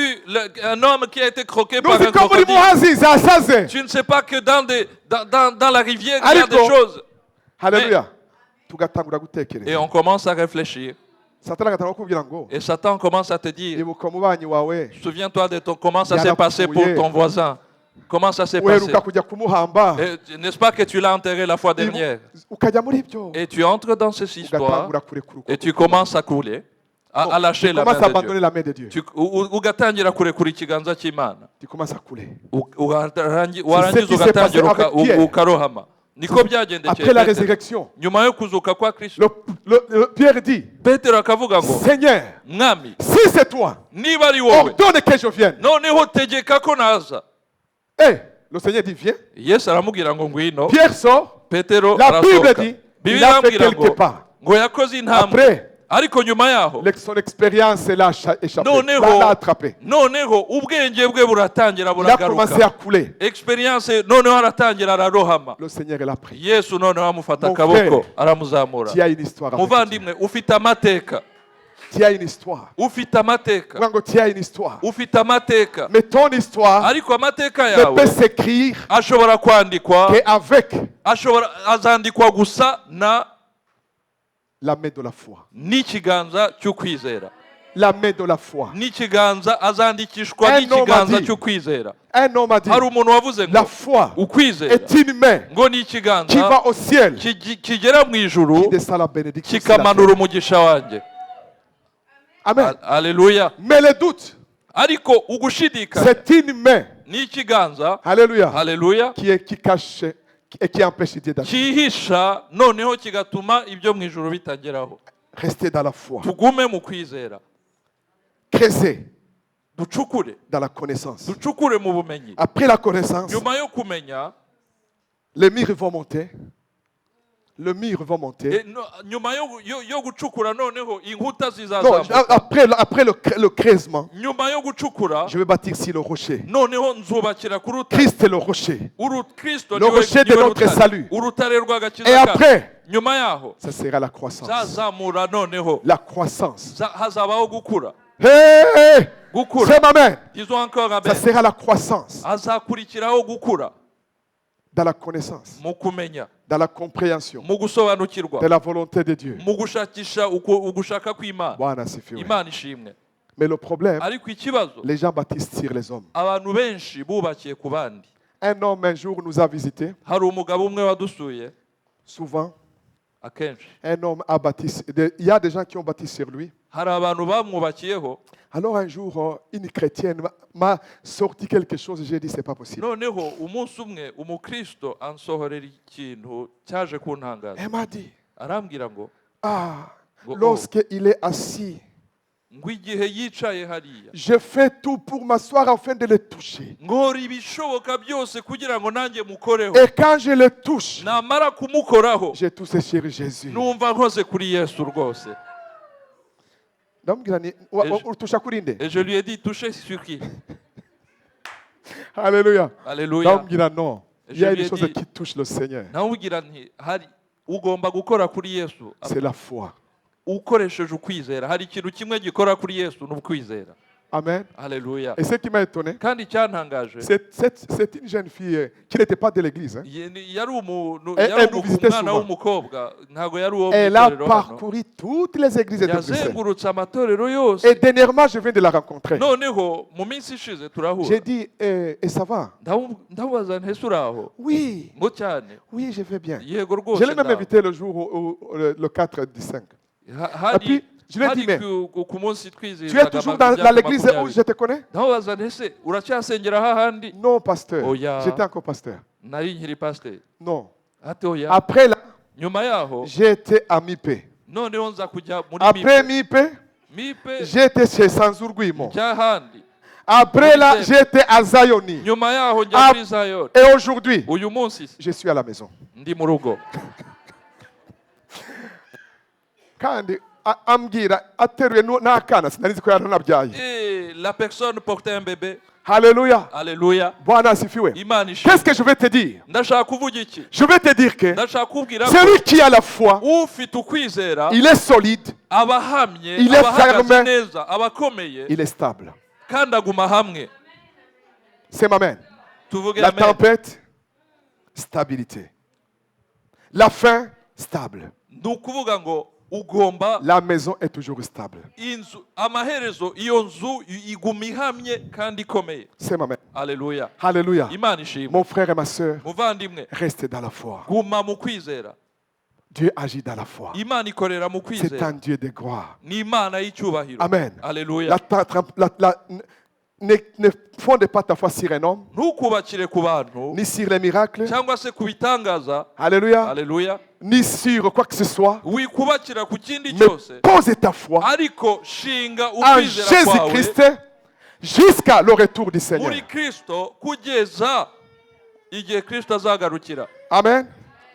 un homme qui a été croqué par nuzi un ko muri crocodile? muhazi zasaze. Tu ne sais pas que dans la rivière, il y a Ariko, des choses. haleluya. tugatangura gutekereza. Et on commence à réfléchir. satani agatanga kukubwira ngo Et Satan commence à te dire, ibuka umubanyi wawe souviens-toi de comment ça Il y a s'est la passé pour fouillée. ton voisin. Comment ça s'est passé? uheruka kujya kumuhamba. N'est-ce pas que tu l'as enterré la fois dernière? ukajya muri ibyo Et tu entres dans cette histoire ugatangura kurekura et tu commences à couler, à lâcher la main commences à de Dieu. abandonner la main de Dieu. Ugatangira kurekura ikiganza cy'Imana. tu commences à couler. Warangiza C'est ce qui s'est passé ugatangira avec Pierre. ukarohama. niko byagendekeye Après la Petero. résurrection, Nyuma yo kuzuka kwa Kristo, Pierre dit, Petero akavuga ngo Seigneur, mwami, si c'est toi, niba ari wowe, ordonne que je vienne. noneho tegeka ko naza. Le Seigneur dit, viens. Yesu aramubwira ngo ngwino. Pierre sort. Petero La Bible arasohoka. dit, il Bibiliya a fait irambwira quelques pas. ngo yakoze intambwe, Après, ariko nyuma yaho son expérience l'a échappé, noneho l'a attrapé. noneho ubwenge bwe buratangira Il a commencé à buragaruka, couler. experience noneho aratangira ararohama. Le Seigneur l'a pris. Yesu noneho amufata Mon akaboko frère, aramuzamura. Tu as une histoire avec Dieu. Muvandimwe, ufite amateka, Tu as une histoire. ufite amateka, Wango, tu as une histoire. ufite amateka, Mais ton histoire ariko amateka ne yawe peut s'écrire ashobora kwandikwa, qu'avec azandikwa gusa na la main de la foi. n'ikiganza cy'ukwizera. La main de la foi. N'ikiganza azandikishwa Un homme a n'ikiganza dit, cy'ukwizera. Un homme a dit, Hari umuntu wavuze la ngo foi ukwizera est une main ngo ni qui ikiganza va au ciel, kigera mu ijuru qui descend la bénédiction sur la kikamanura terre. umugisha wanjye. Amen. Alléluia. Mais le doute, Ariko ugushidikanya c'est une main, ni ikiganza, alléluia, haleluya, qui cache et qui empêche Dieu d'agir. cyihisha noneho kigatuma ibyo mu ijuru bitageraho. Restez dans la foi. Tugume mu kwizera, Creusez ducukure dans la connaissance. ducukure mu bumenyi. Après la connaissance, Nyuma yo kumenya, les murs vont monter. Le mur va monter. nyuma yo gucukura noneho inkuta Non, zizazamuka. après le creusement, Nyuma yo gucukura je vais bâtir sur le rocher. noneho nzubakira ku rutare. Christ est le rocher. Kristo Le rocher de notre salut. urutare rw'agakiza Et kacu. après, Nyuma yaho ça sera la croissance. zazamura noneho La croissance. hazabaho gukura. Hey, Gukura. c'est ma main. Disons encore Ça amen. sera la croissance. Hazakurikiraho gukura Dans la connaissance, mu kumenya, dans la compréhension mu gusobanukirwa, de la volonté de Dieu. mu gushakisha ugushaka kw'Imana. Bwana asifiwe. Imana ishimwe. Mais le problème, Ariko ikibazo, les gens bâtissent sur les hommes. abantu benshi bubakiye ku bandi. Un homme un jour nous a visité, Hari umugabo umwe wadusuye souvent. akenshi. Un homme a bâti. Il y a des gens qui ont bâti sur lui. Hari abantu bamwubakiyeho, Alors un jour, une chrétienne m'a sorti quelque chose et j'ai dit c'est pas possible. noneho umunsi umwe umukristo ansohorera ikintu cyaje kuntangaza. Elle m'a dit, Arambwira ngo lorsqu'il est assis, ngo igihe yicaye hariya, je fais tout pour m'asseoir afin de le toucher. nkora ibishoboka byose kugira ngo nanjye mukoreho. Et quand je le touche, Namara kumukoraho j'ai touché sur Jésus. numva nkoze kuri Yesu rwose. Et je lui ai dit, touchez sur qui? Alléluia. Alléluia. Non. Il y a une chose qui touche le Seigneur. Namubwira nti hari ugomba gukora kuri Yesu. C'est la foi. Ukoresheje ukwizera. Hari ikintu kimwe gikora kuri Yesu n'ukwizera. Amen. Alléluia. Et ce qui m'a étonné, Kandi cyantangaje, c'est une jeune fille qui n'était pas de l'église. Hein. yari visitait umwana souvent. w'umukobwa, ntago yari uwo mu Elle a itorero hano. parcouru toutes les églises de Bruxelles. Yazengurutse amatorero yose. Et dernièrement, je viens de la rencontrer. Noneho mu minsi ishize turahura. J'ai dit, et ça va? Ndamubaza nti ese uraho? Oui, Ngo cyane. oui, je vais bien. Yego rwose. Je l'ai même invité le jour, le 4 du 5. Et puis, je lui ai dit, mais tu es toujours dans l'église où je te connais? Ndamubaza nti ese uracyasengera hahandi? Non, pasteur. Oya. J'étais encore pasteur. Nari nkiri pasteur. Non. Ati oya. Après là, Nyuma yaho j'étais à MIPE. noneho nza kujya muri Après MIPE, Mipe j'étais chez Sanzurguimo. cyahandi. Après là, j'étais à Zayoni. Nyuma yaho njya muri Zion. Et aujourd'hui, Uyu munsi je suis à la maison. ndi mu rugo. Kandi ambwira ateruye n'akana sinari nzi ko yaranabyaye. Et la personne portait un bébé. Alléluia. Alléluia. Bwana asifiwe. Imana ishimwe. Qu'est-ce que je vais te dire? Ndashaka kuvuga iki? Je vais te dire que Ndashaka kubwira ko celui qui a la foi, ufite ukwizera il est solide, abahamye, Il est abahagaze ferme. neza, abakomeye il est stable. kandi aguma hamwe. C'est ma main. Tuvuge La amen. tempête, stabilité. La fin, stable. Ni ukuvuga ngo ugomba La maison est toujours stable. inzu, amaherezo iyo nzu iguma ihamye kandi ikomeye. C'est ma main. Alléluia. Alléluia. Imana ishimwe. Mon frère et ma soeur, Muvandimwe, restez dans la foi. guma mu kwizera. Dieu agit dans la foi. Imana ikorera mu C'est un kwizera. Dieu de gloire. Ni Imana y'icyubahiro. Amen. Alléluia. ne fonde pas ta foi sur un homme, ntukubakire ku bantu ni sur les miracles. cyangwa se ku bitangaza, Alléluia. haleluya, Ni sur quoi que ce soit. wikubakira ku kindi Mais cyose, pose ta foi ariko shinga en ukwizera kwawe Jésus-Christ jusqu'à le retour du muri Seigneur. Kristo kugeza igihe Kristo azagarukira. Amen.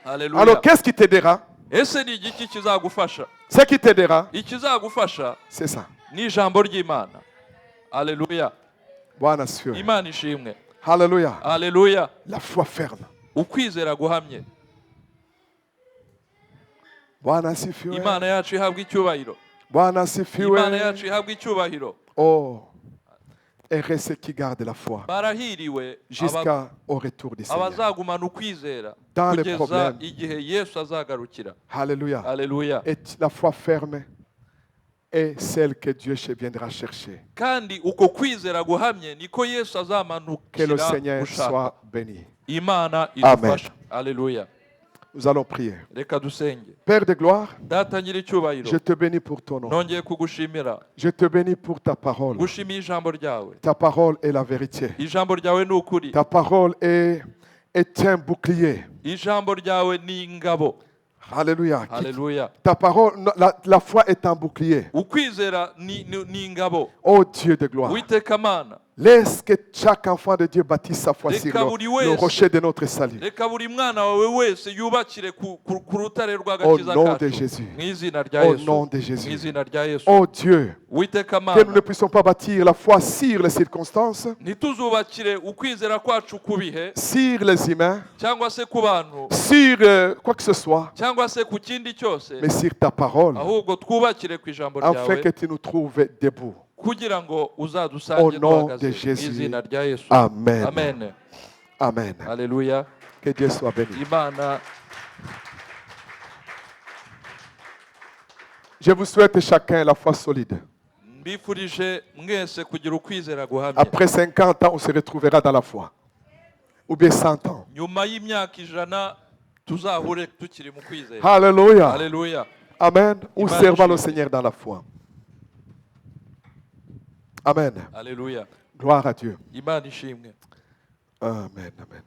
Haleluya. Alors, qu'est-ce qui t'aidera? Ese ni igiki kizagufasha? Ce qui t'aidera, Ikizagufasha c'est ça. ni ijambo ry'Imana. Haleluya. Bwana asifiwe. Imana ishimwe. Hallelujah. Haleluya. La foi ferme. Ukwizera guhamye. Bwana asifiwe. Imana yacu ihabwa icyubahiro. Bwana Imana asifiwe. yacu ihabwa icyubahiro. Oh. Et ceux qui gardent la foi Barahiriwe jusqu'au retour du Seigneur. abazagumana ukwizera Dans les kugeza problèmes. igihe Yesu azagarukira. Alléluia. Haleluya. Et la foi ferme est celle que Dieu viendra chercher. Kandi uko kwizera guhamye niko Yesu Que le azamanukira Seigneur gushaka. soit béni. Imana idufasha. Haleluya. Nous allons prier. Reka dusenge. Père de gloire, Data nyir'icyubahiro, je te bénis pour ton nom. nongeye kugushimira. Je te bénis pour ta parole. Gushimiye ijambo ryawe. Ta parole est la vérité. Ijambo ryawe ni ukuri. Ta parole est un bouclier. Ijambo ryawe ni ingabo. Alléluia. Haleluya. Ta parole, la foi est un bouclier. Ukwizera ni ingabo. Oh Dieu de gloire. Uwiteka Mana, Laisse que chaque enfant de Dieu bâtisse sa foi sur le rocher de notre salut. reka buri mwana wawe wese yubakire ku rutare Au rw'agakiza nom de kacu. Jésus. Mu izina rya Au Yesu. nom de Mu Jésus. izina rya Yesu. Oh Dieu, Uwiteka que nous ne Mana, puissions pas bâtir la foi sur les circonstances, ntituzubakire ukwizera kwacu ku bihe sur les humains, cyangwa se ku bantu sur quoi que ce soit, cyangwa se ku kindi cyose, mais sur ta parole, ahubwo twubakire ku ijambo afin ryawe que tu nous trouves debout. kugira ngo Au uzadusange nom duhagaze de mu Jésus. izina rya Yesu. Amen. Amen. Amen. Haleluya. Que Dieu soit béni. Imana, Je vous souhaite chacun la foi solide. mbifurije mwese kugira ukwizera guhamye. Après 50 ans, on se retrouvera dans la foi. Ou bien 100 ans. Nyuma y'imyaka 100 tuzahure tukiri mu kwizera. Alléluia. Haleluya. Amen. Ou Imana servant le ishimwe. Seigneur dans la foi. Amen. Haleluya. Gloire à Dieu. Imana ishimwe. Amen. Amen.